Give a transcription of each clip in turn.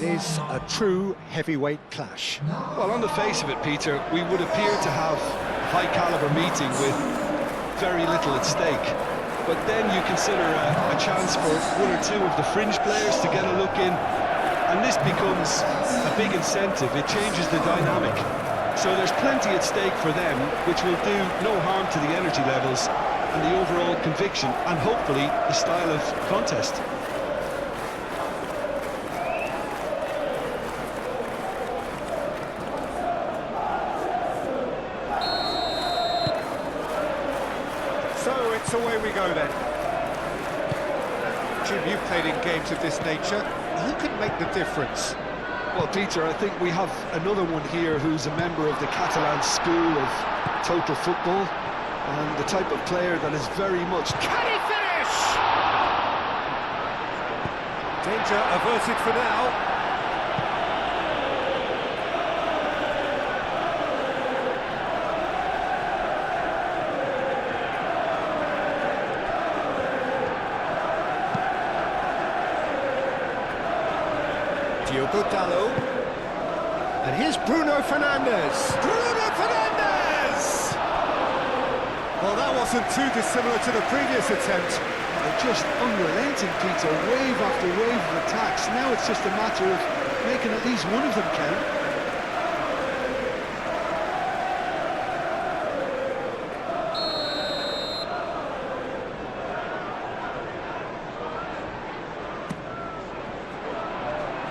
is a true heavyweight clash. Well, on the face of it, Peter, we would appear to have a high-caliber meeting with very little at stake. But then you consider a chance for one or two of the fringe players to get a look in, and this becomes a big incentive. It changes the dynamic. So there's plenty at stake for them, which will do no harm to the energy levels and the overall conviction, and hopefully the style of contest. So it's away we go then. Jim, you've played in games of this nature. Who can make the difference? Well, Peter, I think we have another one here who's a member of the Catalan school of total football, and the type of player that is very much... Can he finish? Danger averted for now. Diogo Dalot. And here's Bruno Fernandes. Bruno Fernandes! Well, that wasn't too dissimilar to the previous attempt. They're just unrelenting, Peter, wave after wave of attacks. Now it's just a matter of making at least one of them count.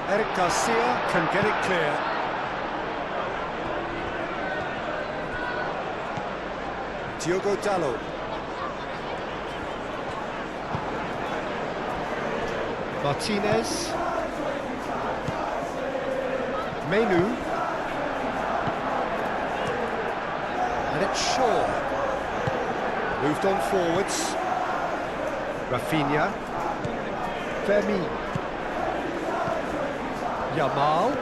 Eric Garcia can get it clear. Diogo Dalot. Martinez. Menu. And it's Shaw. Moved on forwards. Rafinha. Fermin. Yamal.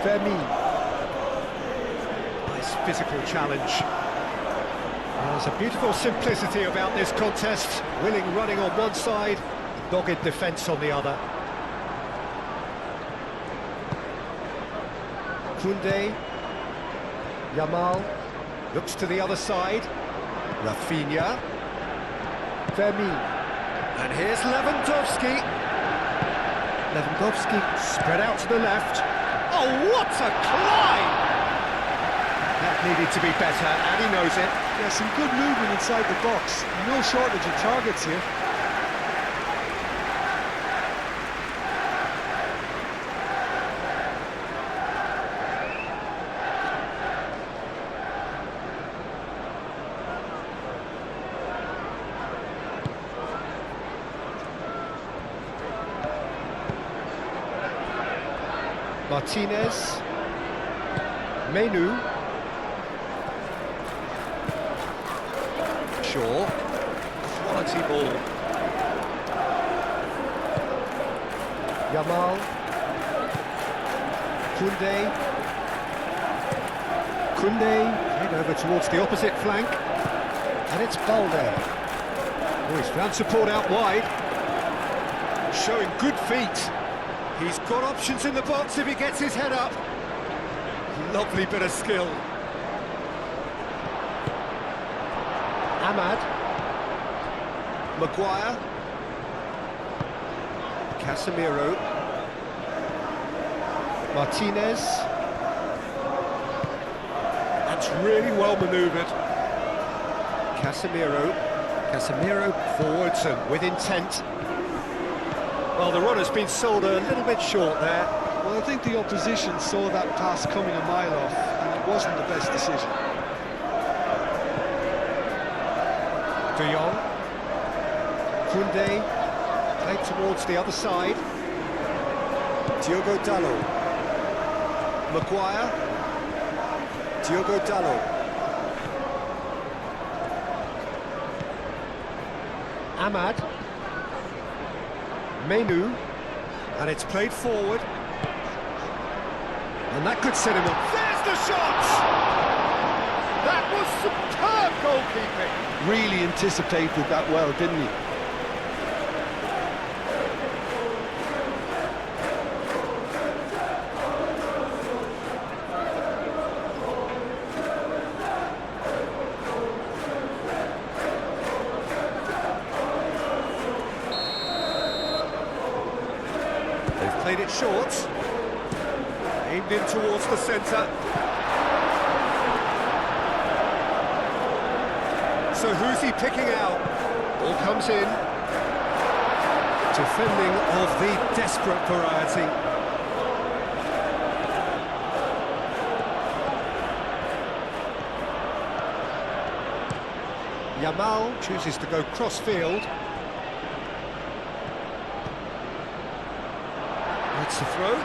Fermin. Nice physical challenge. There's a beautiful simplicity about this contest. Willing running on one side, dogged defence on the other. Koundé. Yamal. Looks to the other side. Rafinha. Fermin. And here's Lewandowski. Lewandowski spread out to the left. Oh, what a climb! That needed to be better, and he knows it. Yeah, some good movement inside the box. No shortage of targets here. Martinez. Menu. Shaw. Quality ball. Yamal. Koundé. Head over towards the opposite flank. And it's Balde. Oh, he's found support out wide. Showing good feet. He's got options in the box if he gets his head up. Lovely bit of skill. Ahmad. Maguire. Casemiro. Martinez. That's really well manoeuvred. Casemiro forwards and with intent. Well, the run has been sold a little bit short there. Well, I think the opposition saw that pass coming a mile off, and it wasn't the best decision. De Jong. Koundé. Played towards the other side. Diogo Dalot. Maguire. Diogo Dalot. Ahmad. Menu, and it's played forward, and that could set him up. There's the shot! That was superb goalkeeping. Really anticipated that well, didn't he? Played it short. Aimed in towards the centre. So who's he picking out? Ball comes in. Defending of the desperate variety. Yamal chooses to go cross-field. That's the throw.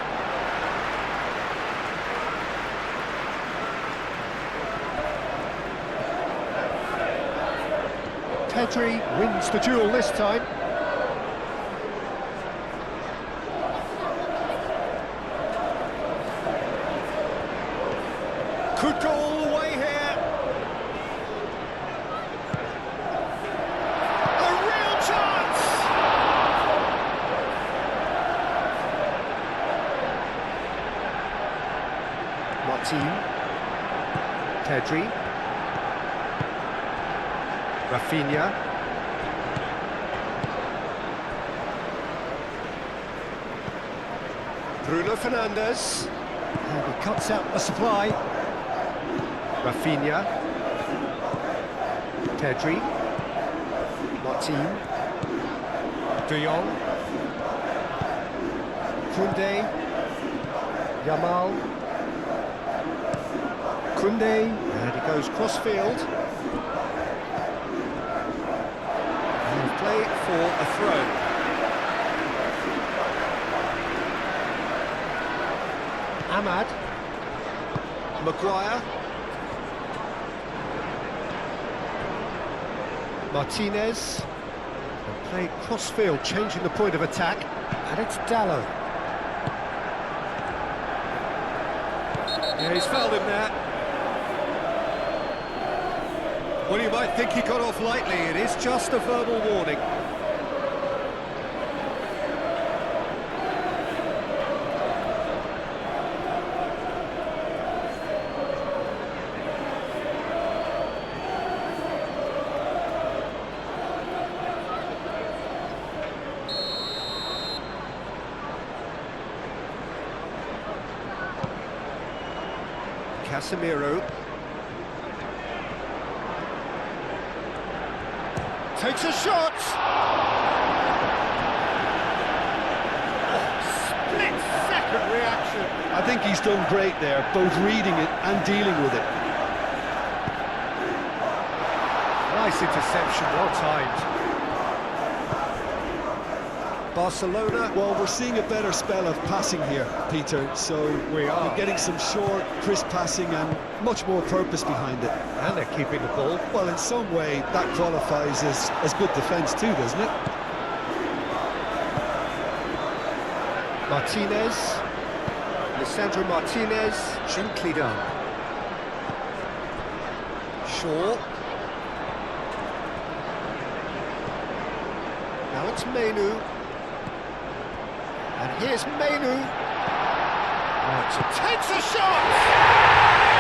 Pedri wins the duel this time. Could go all the way here. A real chance! Martin. Pedri. Rafinha. Bruno Fernandes. And he cuts out the supply. Rafinha. Pedri. Martin. De Jong. Koundé. Yamal. Koundé. And he goes cross-field. And play for a throw. Ahmad. Maguire. Martinez. And play cross-field, changing the point of attack. And it's Dallo. Yeah, he's fouled him there. Well, you might think he got off lightly. It is just a verbal warning. Casemiro takes a shot. Oh, split-second reaction. I think he's done great there, both reading it and dealing with it. Nice interception, well timed. Barcelona. Well, we're seeing a better spell of passing here, Peter, so We are. we're getting some short, crisp passing and much more purpose behind it. And they're keeping the ball. Well, in some way, that qualifies as good defence too, doesn't it? Martinez. Lisandro Martinez. Gently done. Shaw. Now it's Menu. And here's Menu. Right, so takes a shot!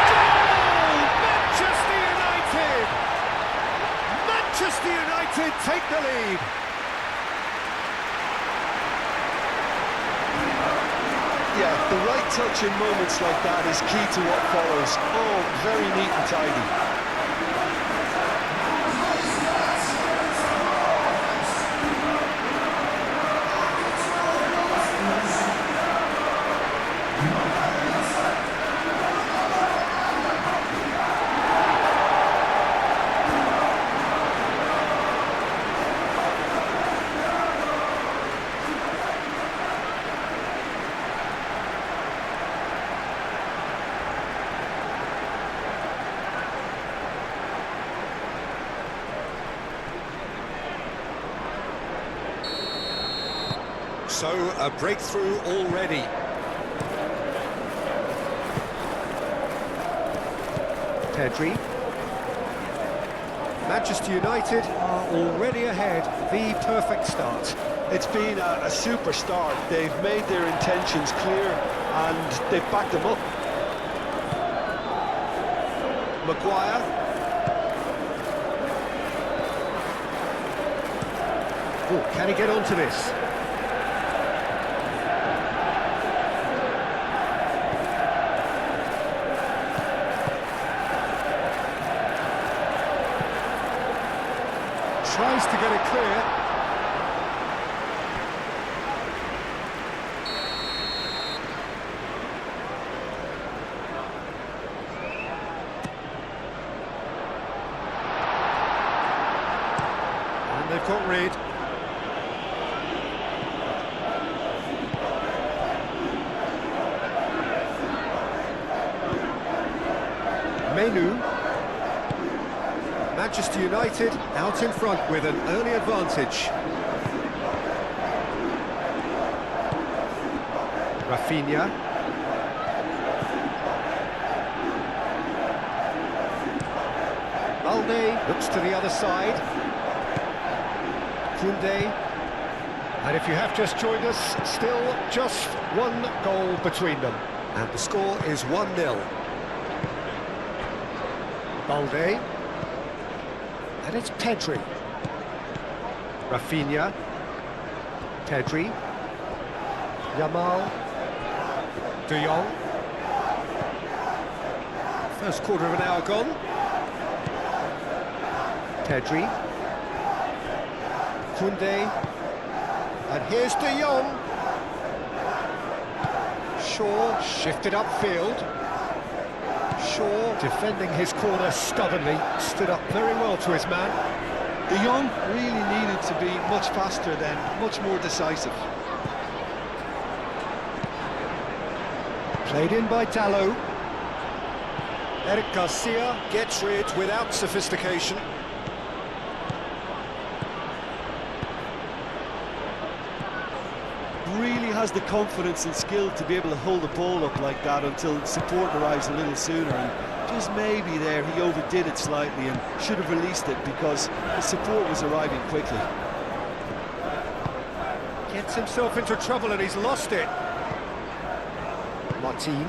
Goal! Manchester United! Manchester United take the lead. Yeah, the right touch in moments like that is key to what follows. Oh, very neat and tidy. So, a breakthrough already. Pedri. Manchester United are already ahead. The perfect start. It's been a super start. They've made their intentions clear and they've backed them up. Maguire. Oh, can he get onto this? Menu. Manchester United out in front with an early advantage. Rafinha. Balde looks to the other side. Koundé. And if you have just joined us, still just one goal between them. And the score is 1-0. Balde. And it's Pedri. Rafinha. Pedri. Yamal. De Jong. First quarter of an hour gone. Pedri. Koundé. And here's De Jong. Shaw shifted upfield. Shaw defending his corner stubbornly, stood up very well to his man. De Jong really needed to be much faster then, much more decisive. Played in by Dalot. Eric Garcia gets rid without sophistication. Really has the confidence and skill to be able to hold the ball up like that until support arrives a little sooner, and just maybe there he overdid it slightly and should have released it because the support was arriving quickly. Gets himself into trouble and he's lost it. Martin.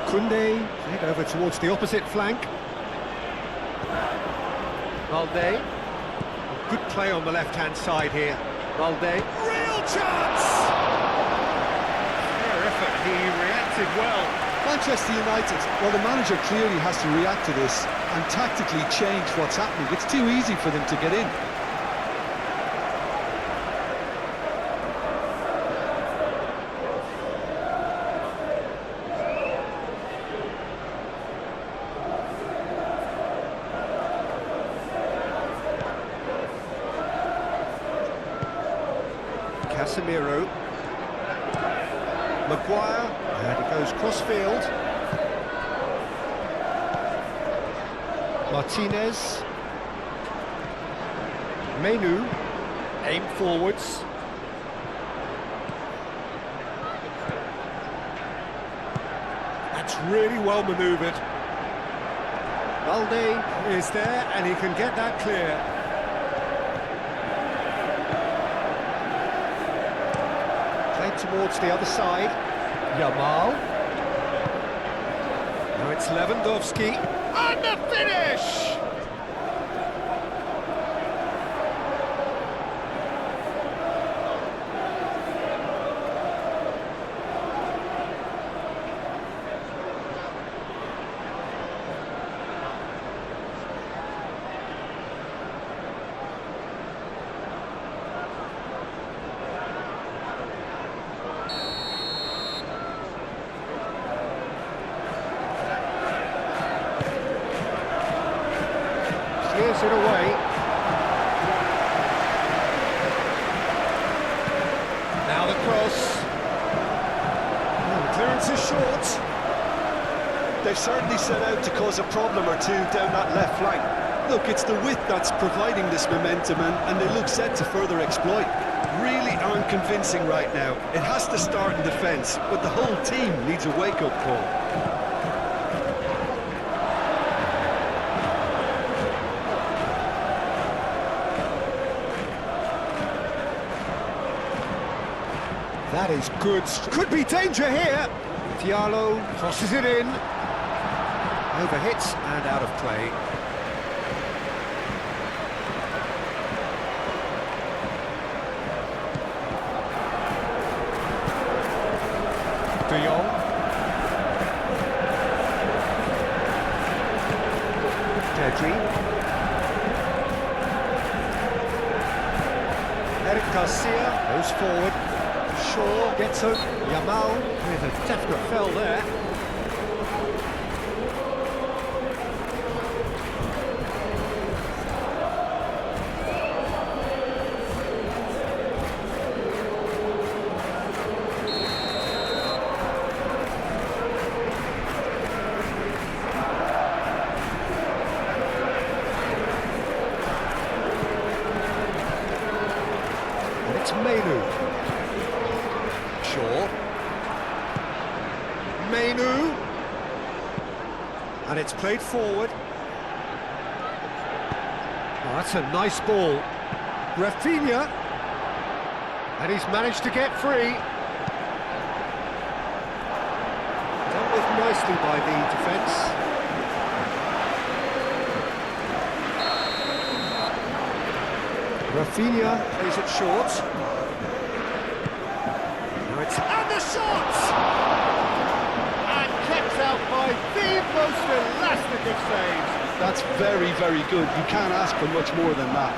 Koundé, played over towards the opposite flank. Balde. Good play on the left-hand side here. Balde. Real chance! Fair effort, he reacted well. Manchester United, well, the manager clearly has to react to this and tactically change what's happening. It's too easy for them to get in. Casemiro. Maguire, and it goes cross-field. Martinez. Menu. Aim forwards. That's really well manoeuvred. Balde is there and he can get that clear. Towards the other side. Yamal. Now it's Lewandowski. And the finish! Clears it away. Now the cross. Oh, the clearance is short. They've certainly set out to cause a problem or two down that left flank. Look, it's the width that's providing this momentum, and they look set to further exploit. Really aren't convincing right now. It has to start in defence, but the whole team needs a wake-up call. That is good. Could be danger here. Diallo crosses it in. Overhits and out of play. De Jong. Pedri. Eric Garcia goes forward. Shaw gets hooked. Yamal with a definite fell there. Mainu. And it's played forward. Oh, that's a nice ball. Rafinha. And he's managed to get free. Dealt with nicely by the defence. Rafinha plays it short. Now it's... And the shot! And kept out by the most elastic of saves. That's very, very good. You can't ask for much more than that.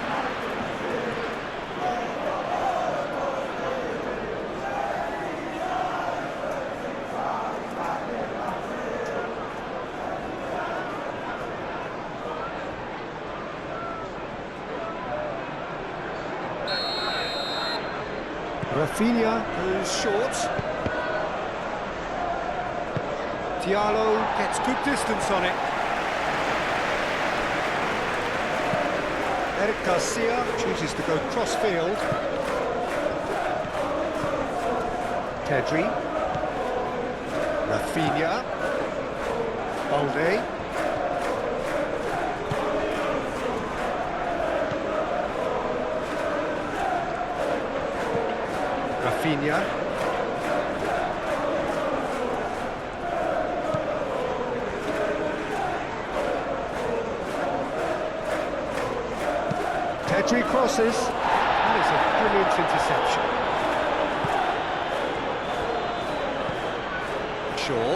Rafinha goes short. Diallo gets good distance on it. Eric Garcia chooses to go cross-field. Pedri. Rafinha. Balde. Rafinha. Pedri crosses. That is a brilliant interception. Shaw.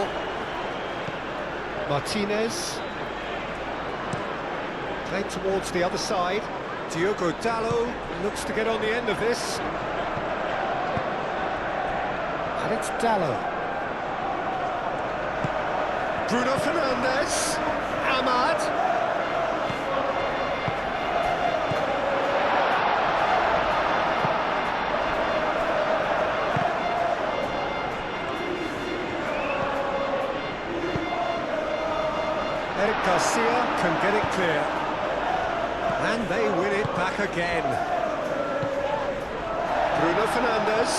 Martinez. Played towards the other side. Diogo Dalot looks to get on the end of this. And it's Dalot. Bruno Fernandes. Ahmad. Eric Garcia can get it clear. And they win it back again. Bruno Fernandes.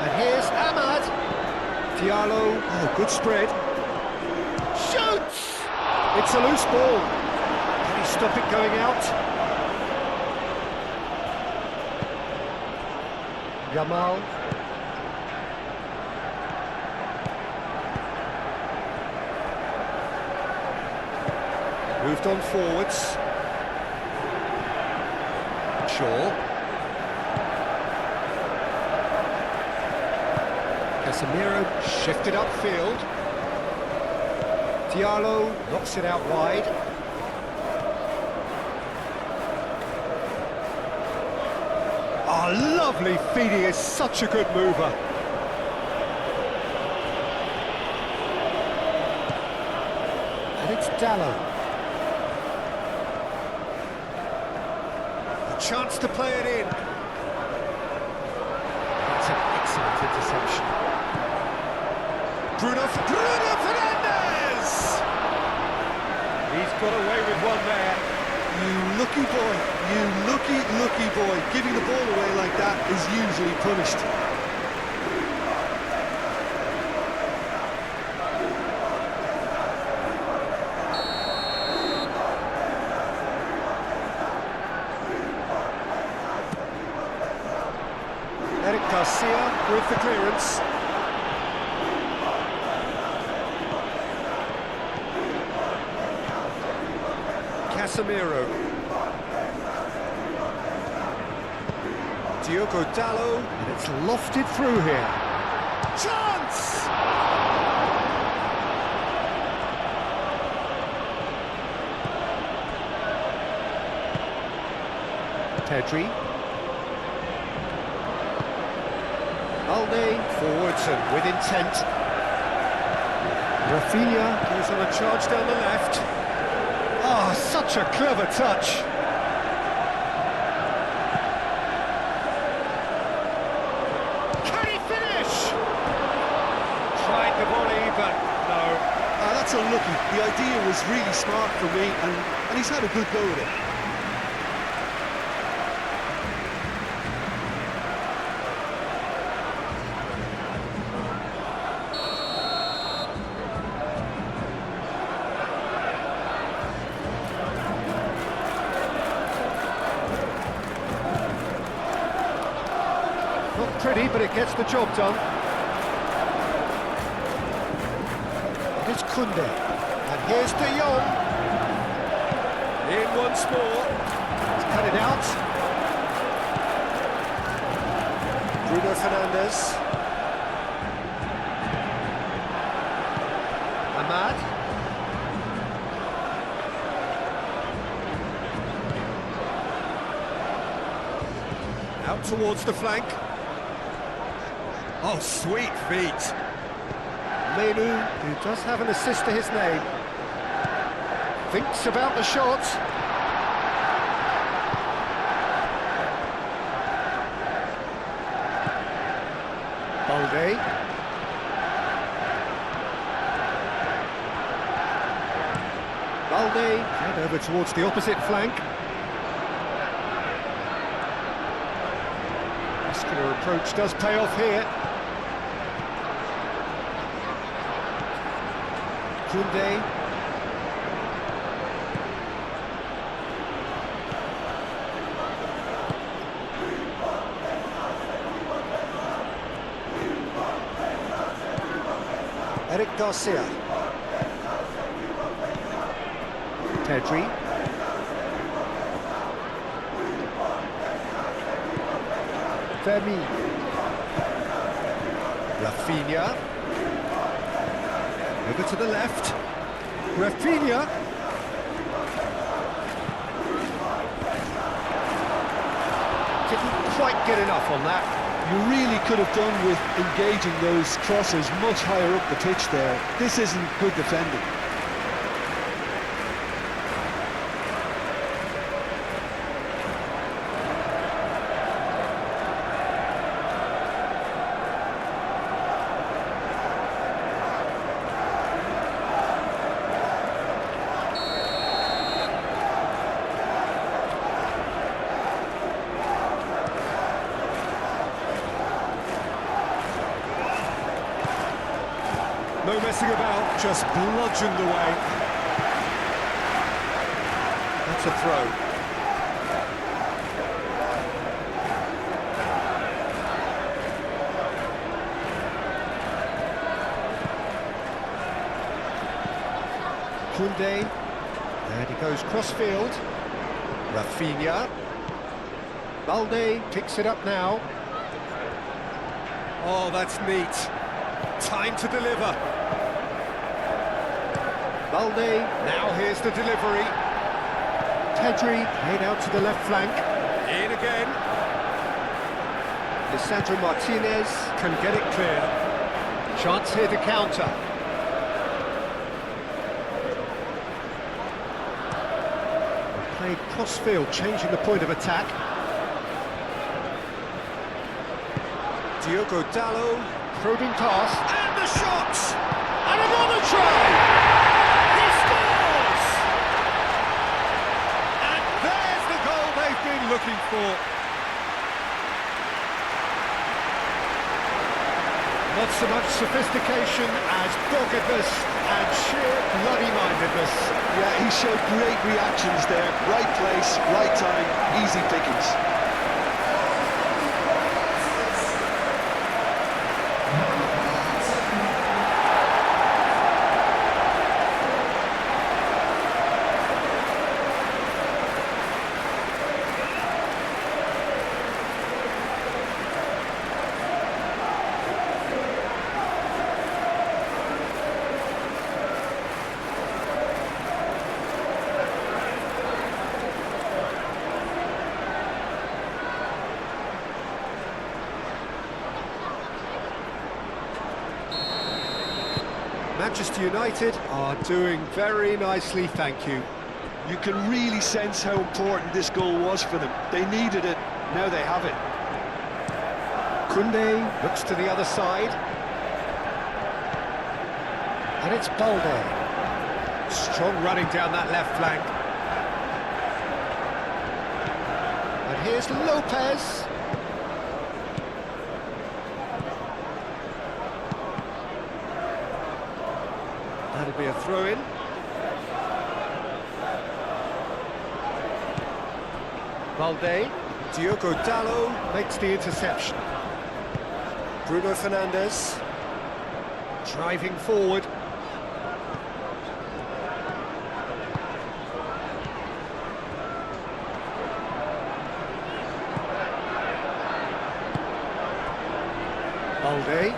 And here's Ahmad. Diallo. Oh, good spread. Shoots! It's a loose ball. Can he stop it going out? Yamal. Moved on forwards. Shaw. Casemiro shifted upfield. Diallo knocks it out wide. Oh, lovely feed, he is such a good mover. And it's Dalot. Chance to play it in. That's an excellent interception. Bruno Fernandes! He's got away with one there. You lucky boy, you lucky boy. Giving the ball away like that is usually punished. Eric Garcia with the clearance. Casemiro. Diogo Dalot, and it's lofted through here. Chance! Pedri. Balde forwards and with intent. Rafinha goes on a charge down the left. Oh, such a clever touch. Can he finish? Tried the volley, but no. That's unlucky. The idea was really smart for me, and he's had a good go with it. pretty, but it gets the job done. It's Kunde, and here's De Jong. In once more. He's cut it out. Bruno Fernandes. Ahmad. Out towards the flank. Oh, sweet feet. Menu, who does have an assist to his name, thinks about the shot. Balde. Balde, head over towards the opposite flank. Muscular approach does pay off here. Kunde. Eric Garcia. Pedri. Fermi. Rafinha. Over to the left. Rafinha. Didn't quite get enough on that. You really could have done with engaging those crosses much higher up the pitch there. This isn't good defending. No messing about, just bludgeoned away. That's a throw. Kunde, and he goes cross-field. Rafinha. Balde picks it up now. Oh, that's neat. Time to deliver. Balde, now here's the delivery. Pedri, played out to the left flank. In again. Lisandro Martinez can get it clear. Chance here to counter. Played cross-field, changing the point of attack. Diogo Dalot, probing pass, and the shot! And another try! He scores! And there's the goal they've been looking for. Not so much sophistication as doggedness and sheer bloody-mindedness. Yeah, he showed great reactions there. Right place, right time, easy pickings. Manchester United are doing very nicely, thank you. You can really sense how important this goal was for them. They needed it, now they have it. Kunde looks to the other side. And it's Balde. Strong running down that left flank. And here's Lopez. That'll be a throw-in. Balde. Diogo Dalot makes the interception. Bruno Fernandes. Driving forward. Balde.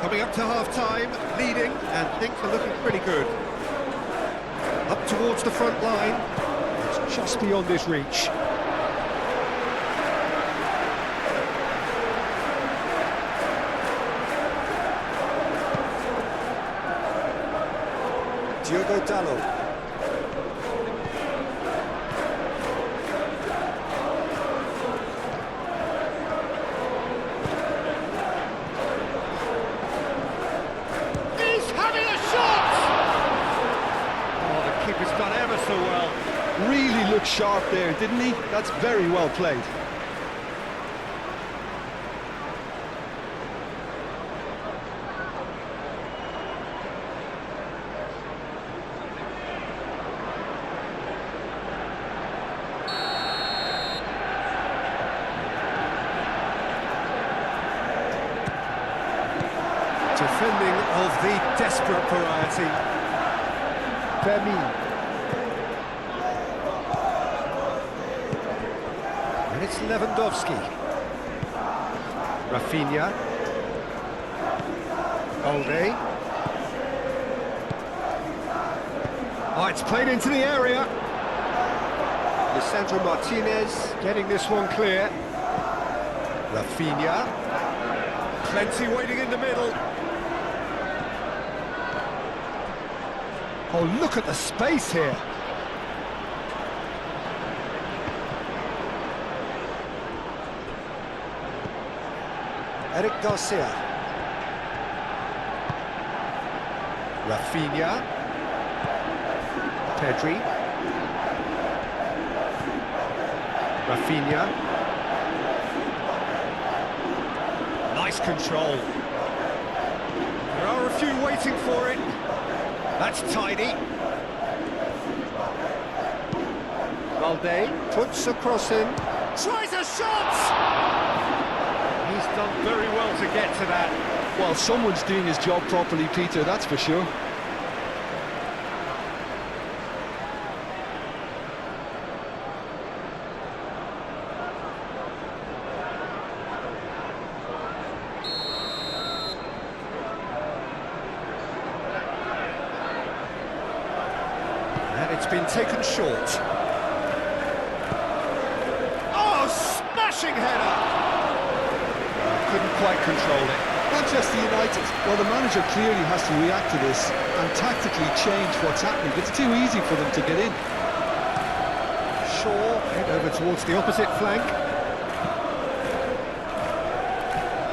Coming up to half-time, leading, and things are looking pretty good. Up towards the front line. It's just beyond his reach. Diogo Dalot. He's having a shot! Oh, the keeper's done ever so well. Really looked sharp there, didn't he? That's very well played. Defending of the desperate variety. Vermeer. And it's Lewandowski. Rafinha. Balde. Oh, it's played into the area. Lisandro Martinez getting this one clear. Rafinha. Plenty waiting in the middle. Oh, look at the space here. Eric Garcia. Rafinha. Pedri. Rafinha. Nice control. There are a few waiting for it. That's tidy. Balde puts a cross in. Tries a shot! He's done very well to get to that. Well, someone's doing his job properly, Peter, that's for sure. And it's been taken short. Oh, smashing header! Couldn't quite control it. Manchester United, well, the manager clearly has to react to this and tactically change what's happening. It's too easy for them to get in. Shaw, head over towards the opposite flank.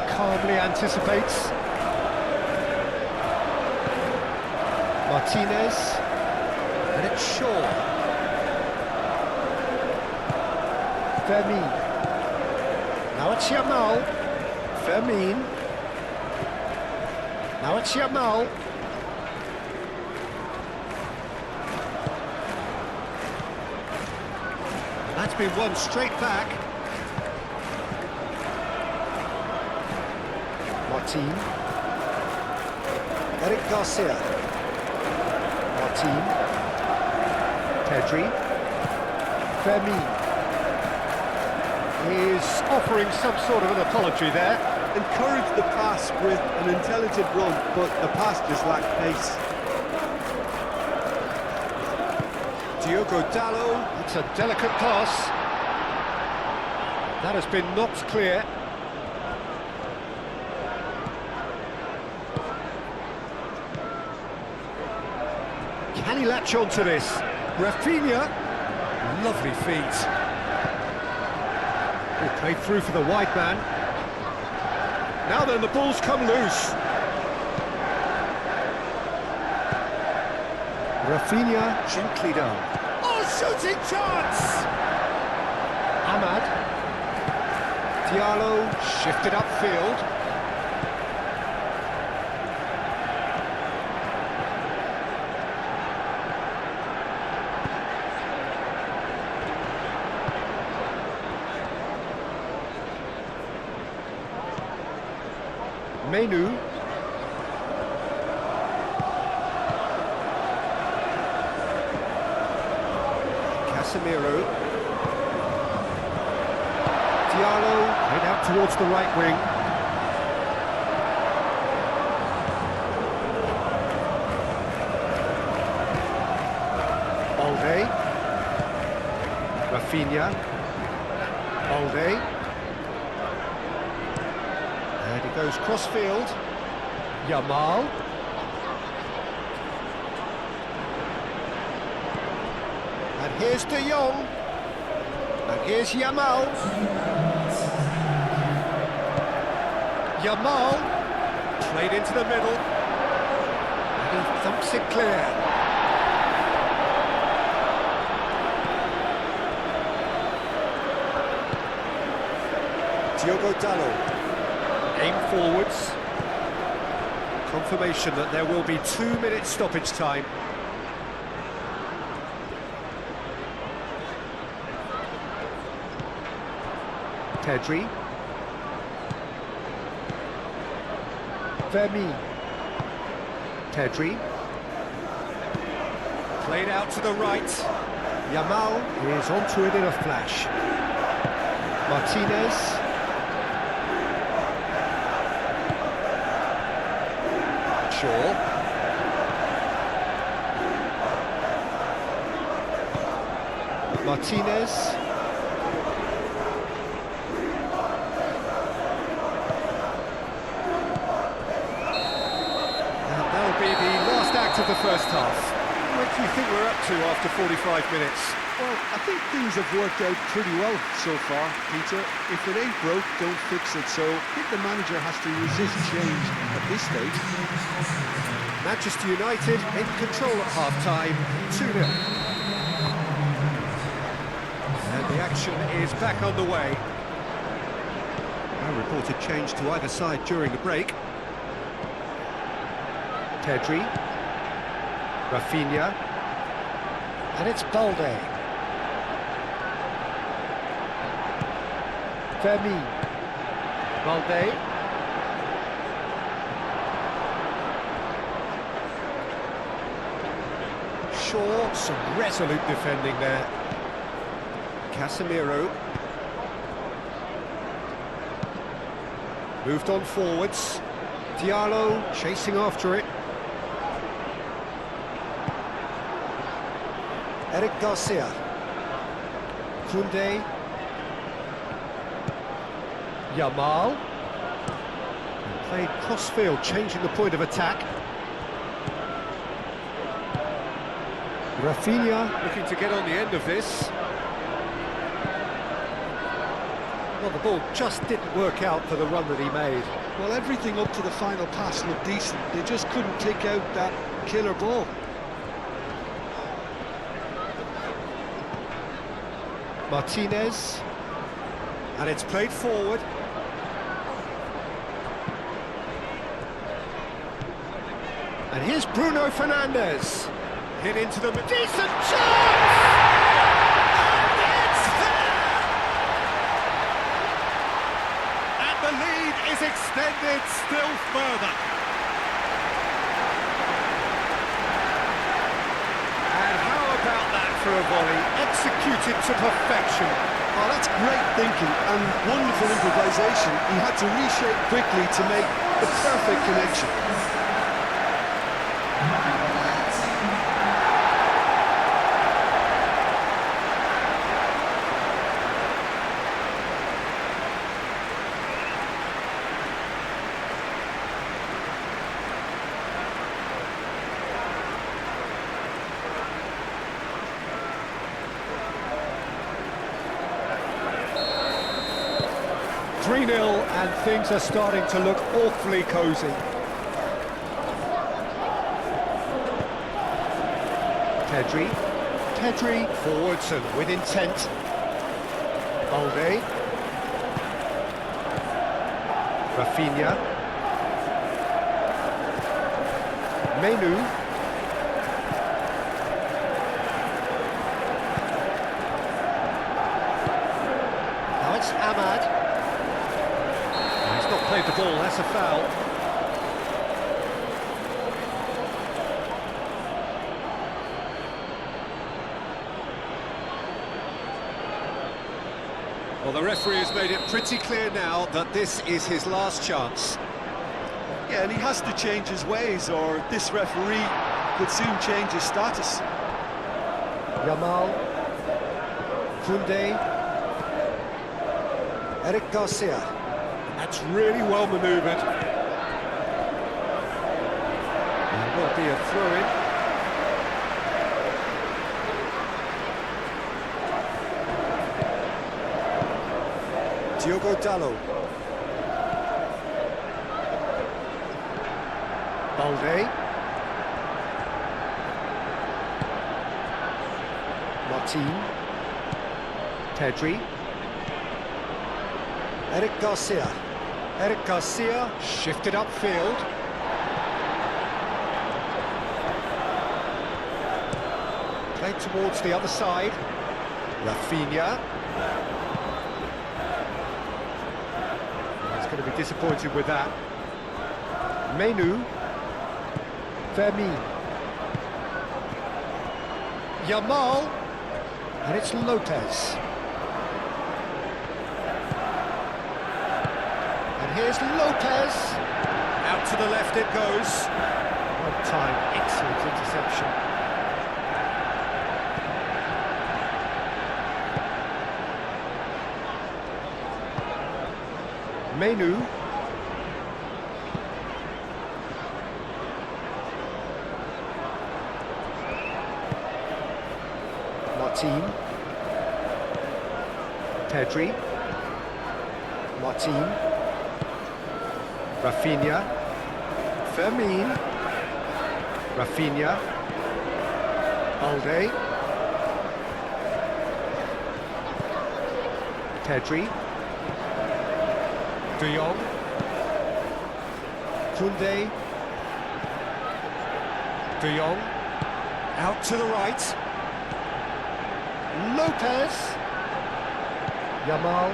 Calmly anticipates. Martinez. And it's Shaw. Vermeer. Now it's Yamal. Vermeer. Now it's Yamal. That's been won straight back. Martin. Eric Garcia. Martin. Pedri. Vermeer. Is offering some sort of an apology there. Encouraged the pass with an intelligent run, but the pass just lacked pace. Diogo Dalot, it's a delicate pass. That has been knocked clear. Can he latch on to this? Rafinha, lovely feet. He played through for the wide man. Now then, the ball's come loose. Rafinha, gently done. Oh, shooting chance! Ahmad. Diallo, shifted upfield. Menu. Casemiro. Diallo, head out towards the right wing. Balde. Rafinha. Balde. And he goes cross-field. Yamal. And here's De Jong. And here's Yamal. Yamal. Played into the middle. And he thumps it clear. Diogo Dalot. Aim forwards. Confirmation that there will be 2 minutes stoppage time. Pedri. Vermi. Pedri. Played out to the right. Yamal is onto it in a flash. Martinez. Shaw. Martinez. That'll be the last act of the first half. What do you think we're up to after 45 minutes? Well, I think things have worked out pretty well so far, Peter. If it ain't broke, don't fix it. So I think the manager has to resist change at this stage. Manchester United in control at half-time, 2-0. And the action is back on the way. No reported change to either side during the break. Pedri. Rafinha. And it's Balde. Vermi. Balde. Shaw, some resolute defending there. Casemiro. Moved on forwards. Diallo chasing after it. Eric Garcia. Koundé. Yamal. And played cross-field, changing the point of attack. Rafinha looking to get on the end of this. Well, the ball just didn't work out for the run that he made. Well, everything up to the final pass looked decent. They just couldn't kick out that killer ball. Martinez. And it's played forward. And here's Bruno Fernandes. Hit into the... Decent chance! And it's there! And the lead is extended still further. And how about that for a volley? Executed to perfection. Oh, that's great thinking and wonderful improvisation. He had to reshape quickly to make the perfect connection. 3-0 and things are starting to look awfully cosy. Pedri forwards and with intent. Balde. Rafinha. Menu. Now it's Ahmad. He's not played the ball, that's a foul. Well, the referee has made it pretty clear now that this is his last chance. Yeah, and he has to change his ways, or this referee could soon change his status. Yamal, Koundé, Eric Garcia. That's really well manoeuvred. There will be a throw-in. Diogo Dalot. Balde. Martin. Pedri. Eric Garcia. Eric Garcia shifted upfield. Played towards the other side. Rafinha. He's going to be disappointed with that. Menu. Fermin. Yamal. And it's Lopez. And here's Lopez. Out to the left it goes. One time, excellent interception. Menu. Martin. Pedri. Martin. Rafinha. Fermin. Rafinha. Balde. Pedri. De Jong. Koundé. De Jong. Out to the right. Lopez. Yamal.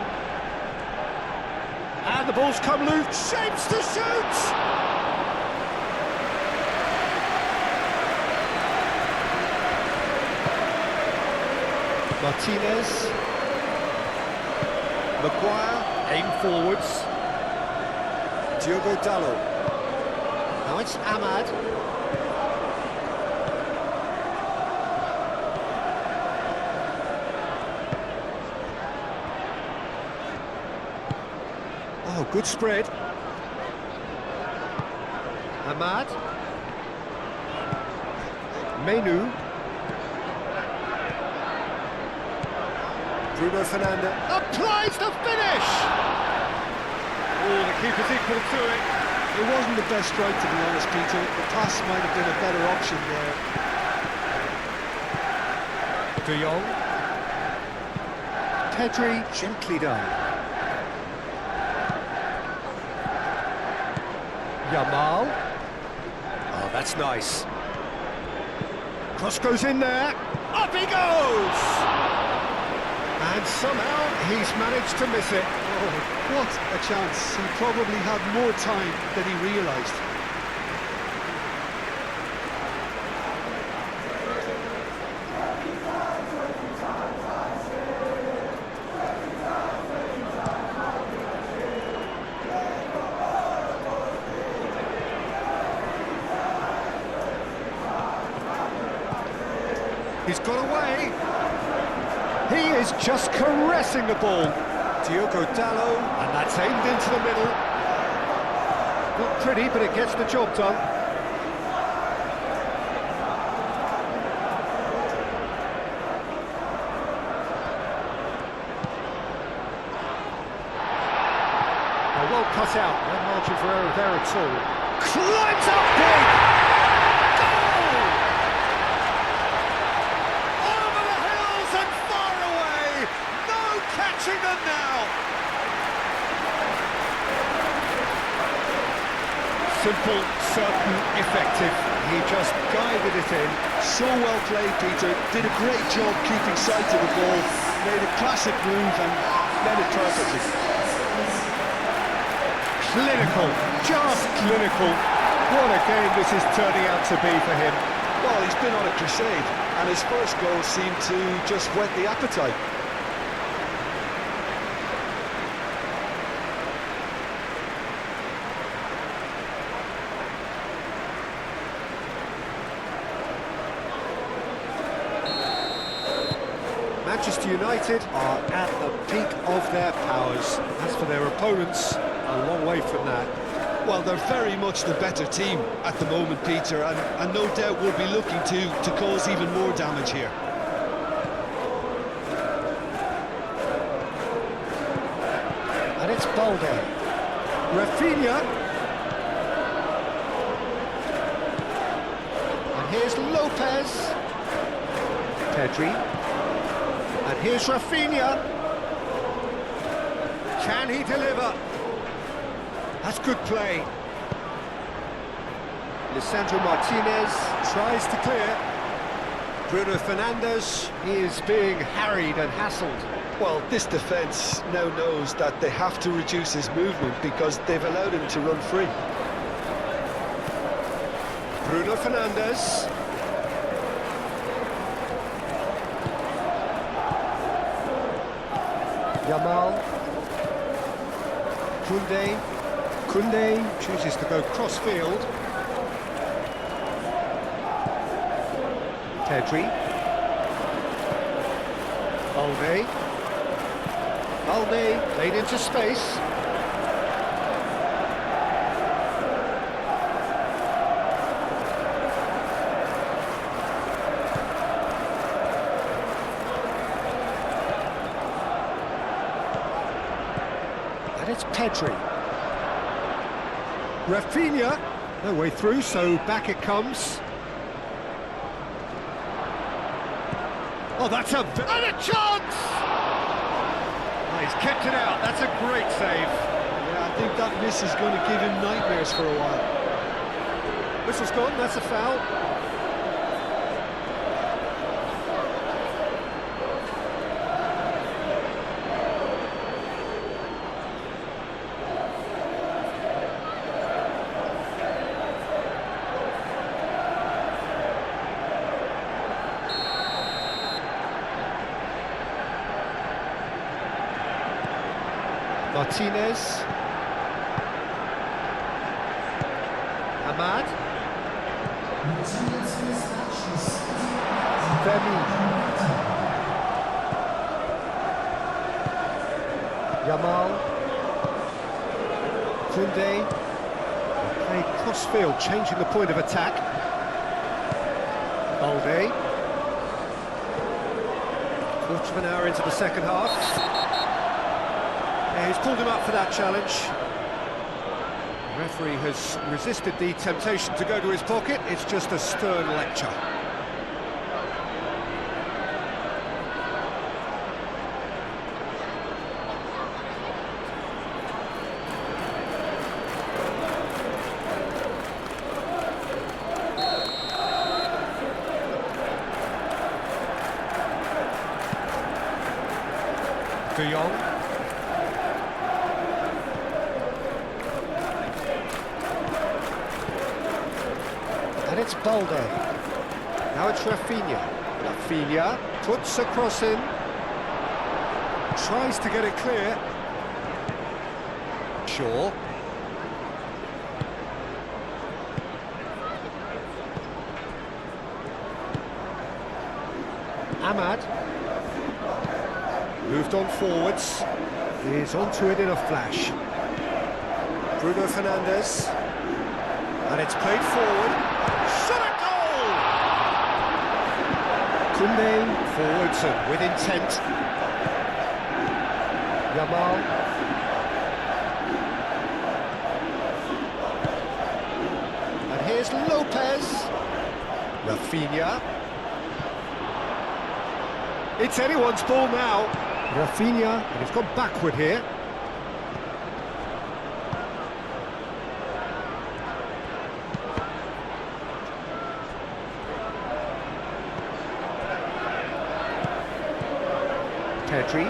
And the ball's come loose. Shapes to shoot! Martinez. Maguire. Aim forwards. Diogo Dalot. Now it's Ahmad. Oh, good spread. Ahmad. Menu. Bruno Fernandes applies the finish! Oh, the keeper's equal to it. It wasn't the best strike, to be honest, Peter. The pass might have been a better option there. De Jong. Pedri, gently done. Yamal. Oh, that's nice. Cross goes in there. Up he goes! And somehow he's managed to miss it. Oh, what a chance. He probably had more time than he realised. He's got away. He is just caressing the ball. Diogo Dalot, and that's aimed into the middle. Not pretty, but it gets the job done. Oh, well cut out. No margin for error there at all. Climbs up big! Catching them now! Simple, certain, effective. He just guided it in. So well played, Peter. Did a great job keeping sight of the ball. Made a classic move and led it perfectly. Clinical, just clinical. What a game this is turning out to be for him. Well, he's been on a crusade, and his first goal seemed to just whet the appetite. Manchester United are at the peak of their powers. As for their opponents, a long way from that. Well, they're very much the better team at the moment, Peter, and no doubt will be looking to cause even more damage here. And it's Balde. Rafinha. And here's Lopez. Pedri. And here's Rafinha. Can he deliver? That's good play. Lisandro Martinez tries to clear. Bruno Fernandes is being harried and hassled. Well, this defence now knows that they have to reduce his movement because they've allowed him to run free. Bruno Fernandes. Yamal. Koundé chooses to go cross-field. Pedri. Balde played into space. And it's Pedri. Rafinha, no way through, so back it comes. Oh, that's and a chance! Oh, he's kept it out, that's a great save. Yeah, I think that miss is going to give him nightmares for a while. Whistle's gone, that's a foul. Martinez. Ahmad. Femi. Yamal. Koundé. Play cross-field, changing the point of attack. Balde. Quarter of an hour into the second half. Yeah, he's pulled him up for that challenge. The referee has resisted the temptation to go to his pocket. It's just a stern lecture. De Jong. And it's Balde. Now it's Rafinha. Rafinha puts a cross in. Tries to get it clear. Shaw. Ahmad. Moved on forwards. Is onto it in a flash. Bruno Fernandes. And it's played forward. Shot a goal! Koundé forwards and with intent. Yamal. And here's Lopez. Rafinha. It's anyone's ball now. Rafinha, and he's gone backward here. Pedri.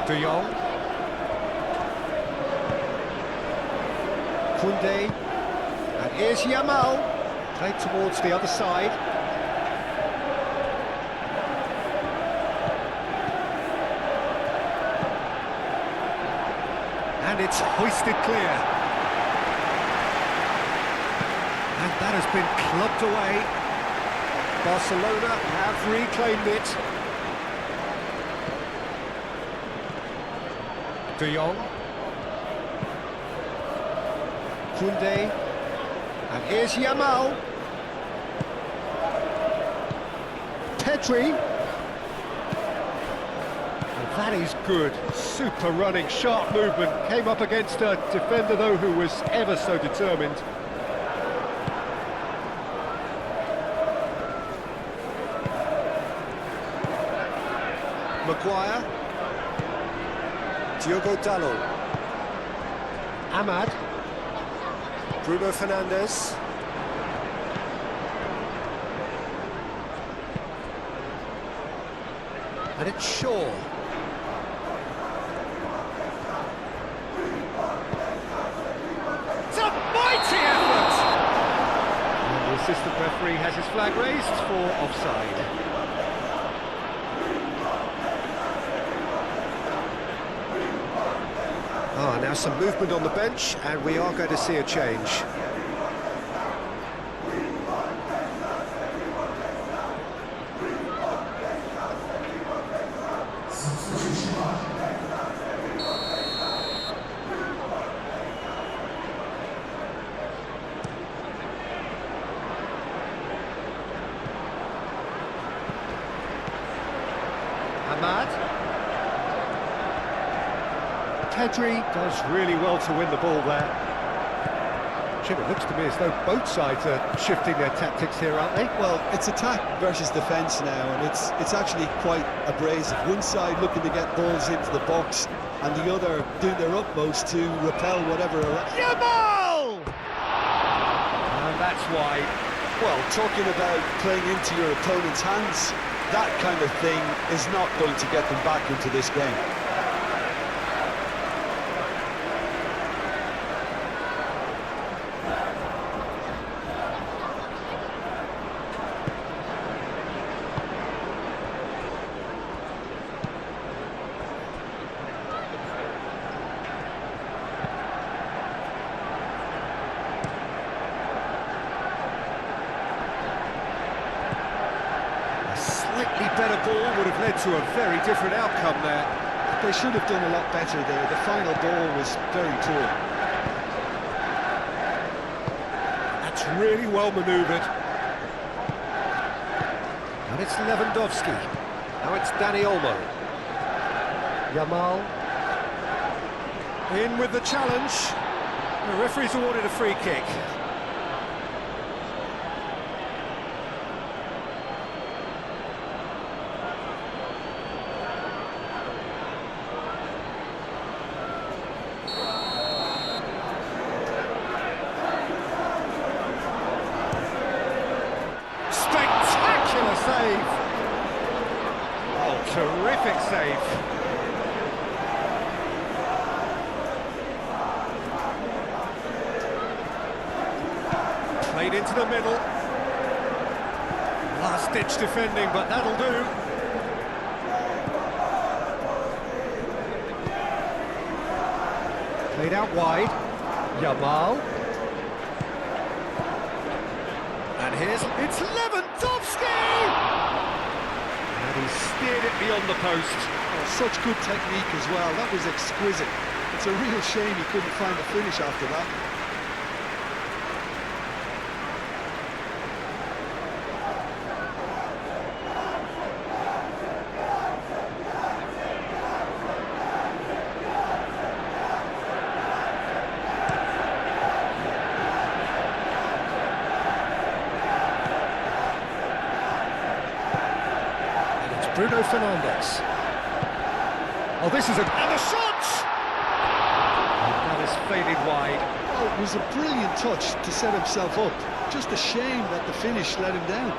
De Jong. Koundé. And here's Yamal. Played towards the other side. And it's hoisted clear. And that has been clubbed away. Barcelona have reclaimed it. De Jong. Koundé. And here's Yamal. Pedri. And that is good. Super running, sharp movement. Came up against a defender, though, who was ever so determined. Maguire. Diogo Dalot. Ahmad. Bruno Fernandes. And it's Shaw. It's a mighty effort! And the assistant referee has his flag raised for offside. Now some movement on the bench, and we are going to see a change. Ahmad. Pedri does really well to win the ball there. Jim, it looks to me as though both sides are shifting their tactics here, aren't they? Well, it's attack versus defence now, and it's actually quite abrasive. One side looking to get balls into the box, and the other doing their utmost to repel whatever... Yamal! And that's why... Well, talking about playing into your opponent's hands, that kind of thing is not going to get them back into this game. Slightly better ball would have led to a very different outcome there. They should have done a lot better there. The final ball was very poor. That's really well manoeuvred. And it's Lewandowski. Now it's Dani Olmo. Yamal. In with the challenge. The referee's awarded a free kick. Spectacular save! Oh, terrific save! Played into the middle. Last-ditch defending, but that'll do. Played out wide. Yamal. And it's Lewandowski! And he steered it beyond the post. Oh, such good technique as well. That was exquisite. It's a real shame he couldn't find a finish after that. Bruno Fernandes. Oh, this is and the shot! And that has faded wide. Oh, it was a brilliant touch to set himself up. Just a shame that the finish let him down.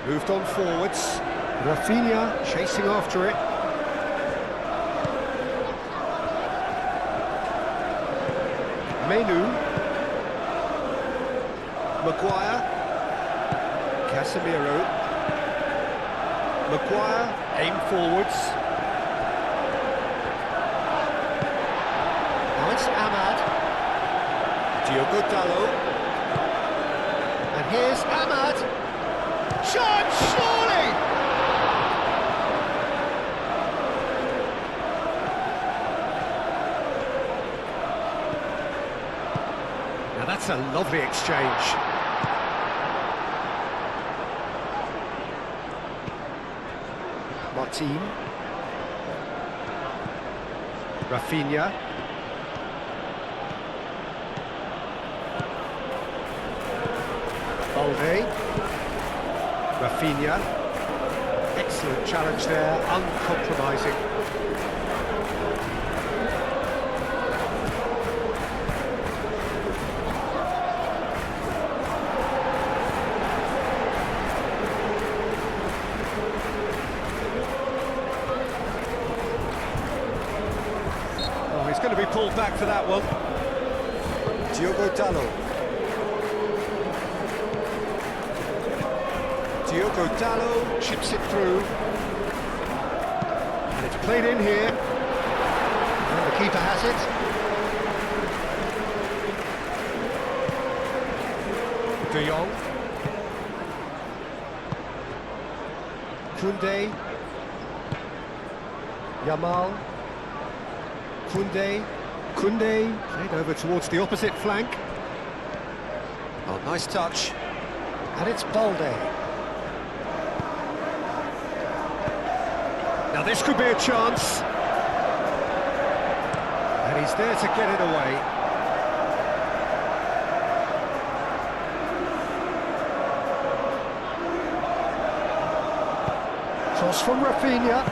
Moved on forwards. Rafinha chasing after it. Menu. Maguire. Casemiro. Maguire, aim forwards. Now it's Ahmad. Diogo Dalot. And here's Ahmad. Shot, surely! Now that's a lovely exchange. Martin. Rafinha. Volley. Rafinha. Excellent challenge there, uncompromising. Oh, he's going to be pulled back for that one. Diogo Dalot. Diogo Dalot chips it through. And it's played in here. And the keeper has it. De Jong. Koundé. Yamal. Koundé. Koundé. Played over towards the opposite flank. Oh, nice touch. And it's Balde. Now this could be a chance. And he's there to get it away. Cross from Rafinha.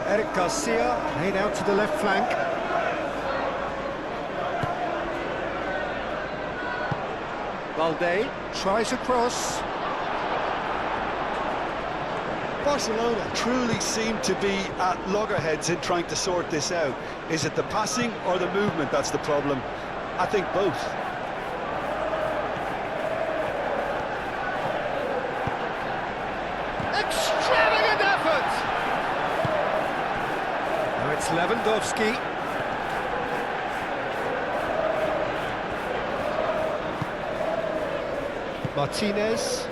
Eric Garcia, played out to the left flank. Balde tries a cross. Barcelona truly seem to be at loggerheads in trying to sort this out. Is it the passing or the movement that's the problem? I think both. Extravagant effort! Now it's Lewandowski. Martinez.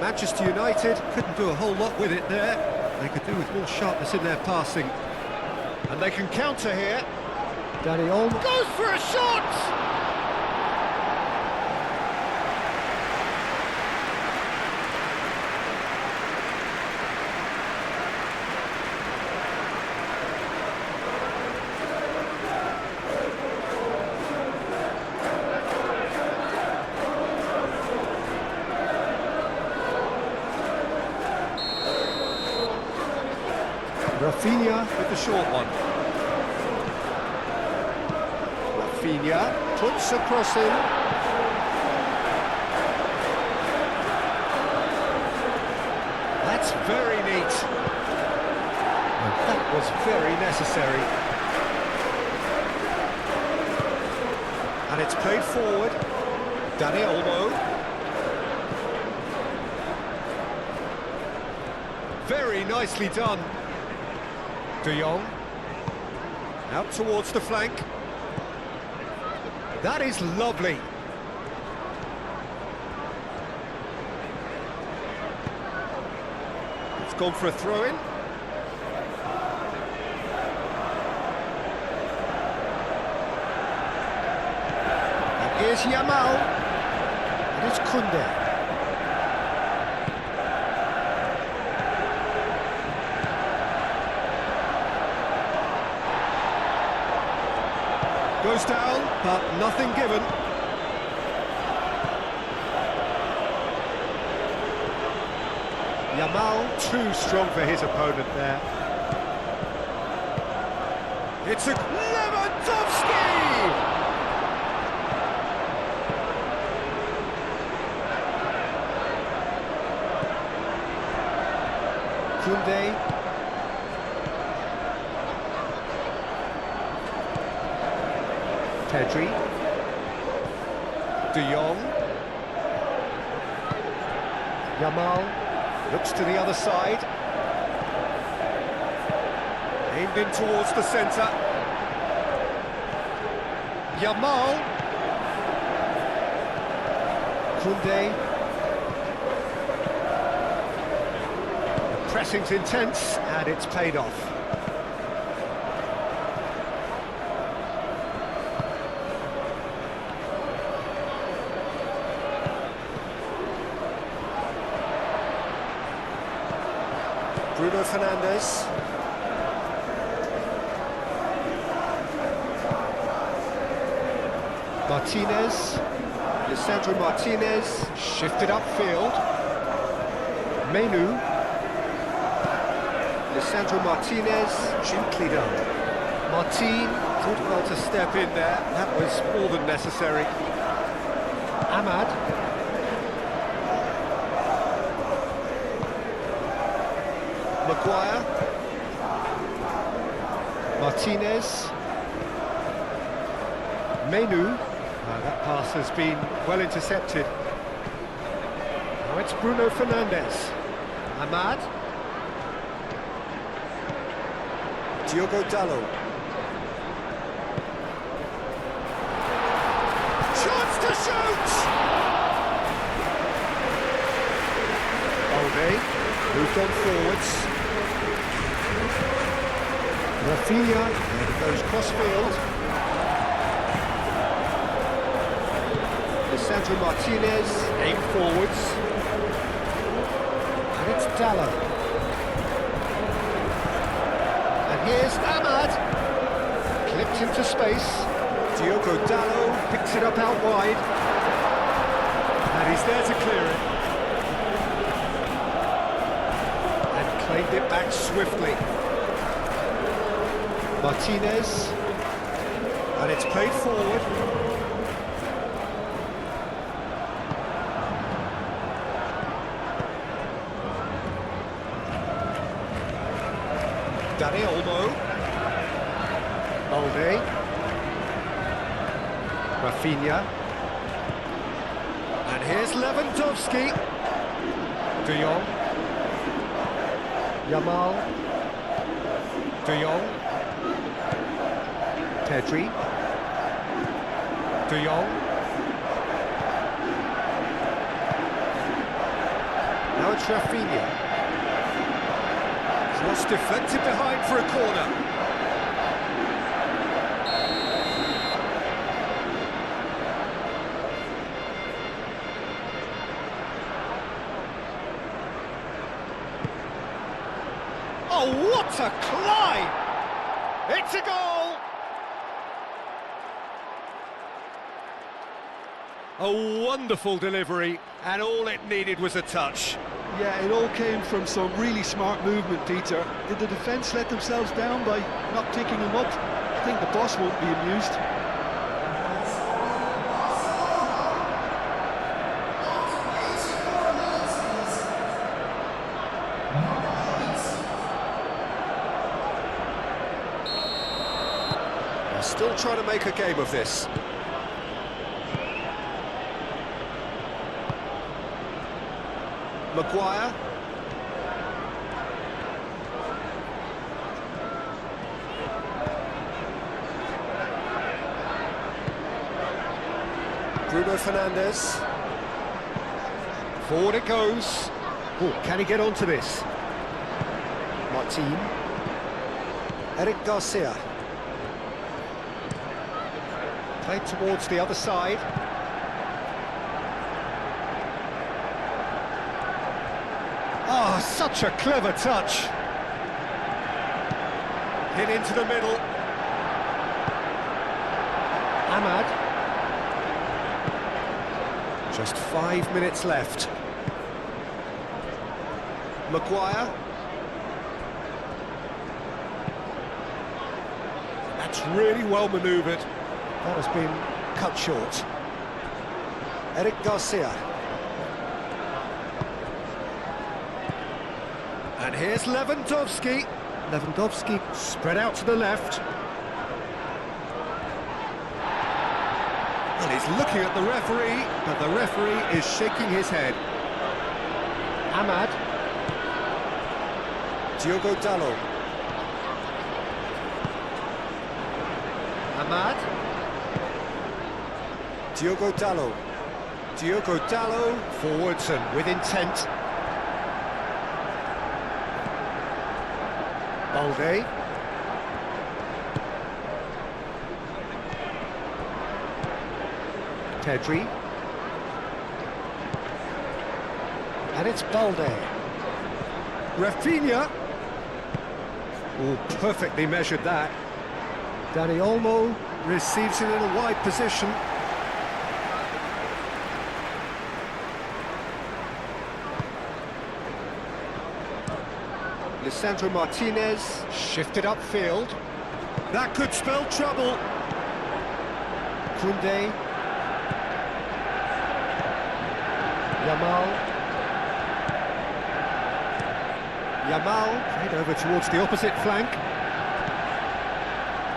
Manchester United couldn't do a whole lot with it there. They could do with more sharpness in their passing. And they can counter here. Danny Olmo goes for a shot! Rafinha with the short one. Rafinha puts a cross in. That's very neat. And that was very necessary. And it's played forward. Danny Olmo. Very nicely done. De Jong, out towards the flank. That is lovely. It's gone for a throw-in. And here's Yamal. And it's Koundé. Goes down, but nothing given. Yamal, too strong for his opponent there. It's a Lewandowski! Koundé. Pedri. De Jong. Yamal looks to the other side. Aimed in towards the centre. Yamal. Koundé. The pressing's intense and it's paid off. Bruno Fernandes. Martinez. Lisandro Martinez. Shifted upfield. Menu. Lisandro Martinez. Gently done. Martin did well to step in there. That was more than necessary. Ahmad. Maguire. Martinez. Menu. That pass has been well intercepted. Now it's Bruno Fernandes. Ahmad. Diogo Dalot. Chance to shoot! Balde moved on forwards. Rafinha, and it goes cross-field. Lisandro Martinez, aim forwards. And it's Dalot. And here's Ahmad. Clipped into space. Diogo Dalot picks it up out wide. And he's there to clear it. And claimed it back swiftly. Martinez, and it's played forward. Dani Olmo. Balde. Rafinha. And here's Lewandowski. De Jong. Yamal. De Jong. Pedri. De Jong. Now it's Rafinha. Cross deflected behind for a corner. Oh, what a climb! It's a goal! A wonderful delivery, and all it needed was a touch. Yeah, it all came from some really smart movement, Peter. Did the defence let themselves down by not picking him up? I think the boss won't be amused. They're still trying to make a game of this. Maguire. Bruno Fernandes. Forward it goes. Oh, can he get onto this? Martin. Eric Garcia. Played towards the other side. Oh, such a clever touch. Hit into the middle. Ahmad. Just 5 minutes left. Maguire. That's really well manoeuvred. That has been cut short. Eric Garcia. And here's Lewandowski. Lewandowski spread out to the left. And he's looking at the referee, but the referee is shaking his head. Ahmad. Diogo Dalot. Ahmad. Diogo Dalot. Diogo Dalot forwards and with intent. Balde. Pedri. And it's Balde. Rafinha. Oh, perfectly measured that. Dani Olmo receives it in a wide position. Lisandro Martinez shifted upfield. That could spell trouble. Koundé. Yamal played over towards the opposite flank.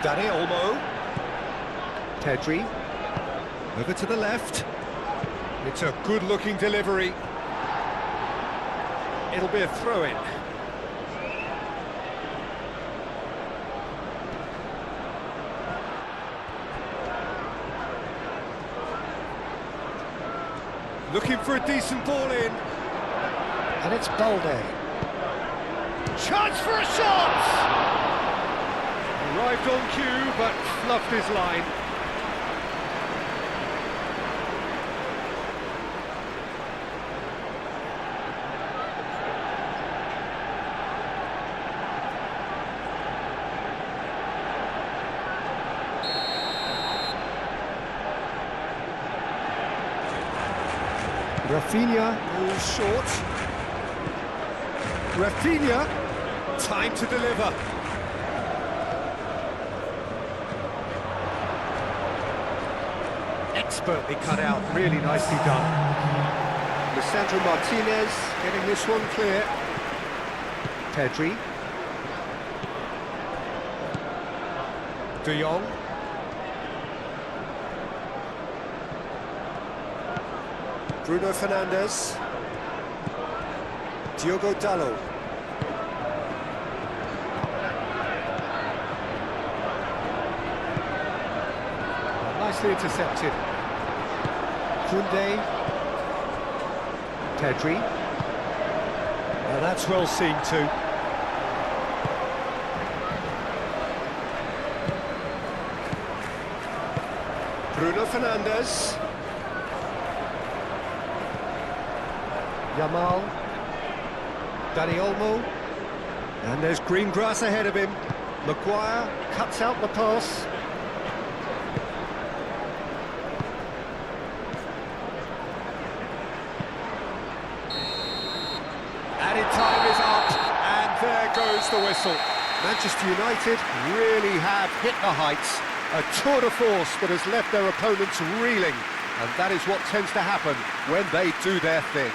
Dani Olmo. Pedri. Over to the left. It's a good-looking delivery. It'll be a throw-in. Looking for a decent ball in. And it's Balde. Chance for a shot! Arrived on cue, but fluffed his line. Rafinha goes short. Rafinha, time to deliver. Expertly cut out, really nicely done. Lisandro Martinez getting this one clear. Pedri. De Jong. Bruno Fernandes. Diogo Dalot. Nicely intercepted. Koundé. Pedri. Now that's well seen too. Bruno Fernandes. Yamal. Dani Olmo. And there's green grass ahead of him. Maguire cuts out the pass. Added time is up, and there goes the whistle. Manchester United really have hit the heights. A tour de force that has left their opponents reeling. And that is what tends to happen when they do their thing.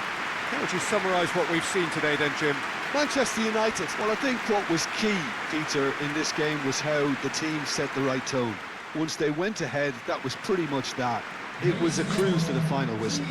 How would you summarise what we've seen today then, Jim? Manchester United, well, I think what was key, Peter, in this game was how the team set the right tone. Once they went ahead, that was pretty much that. It was a cruise to the final whistle.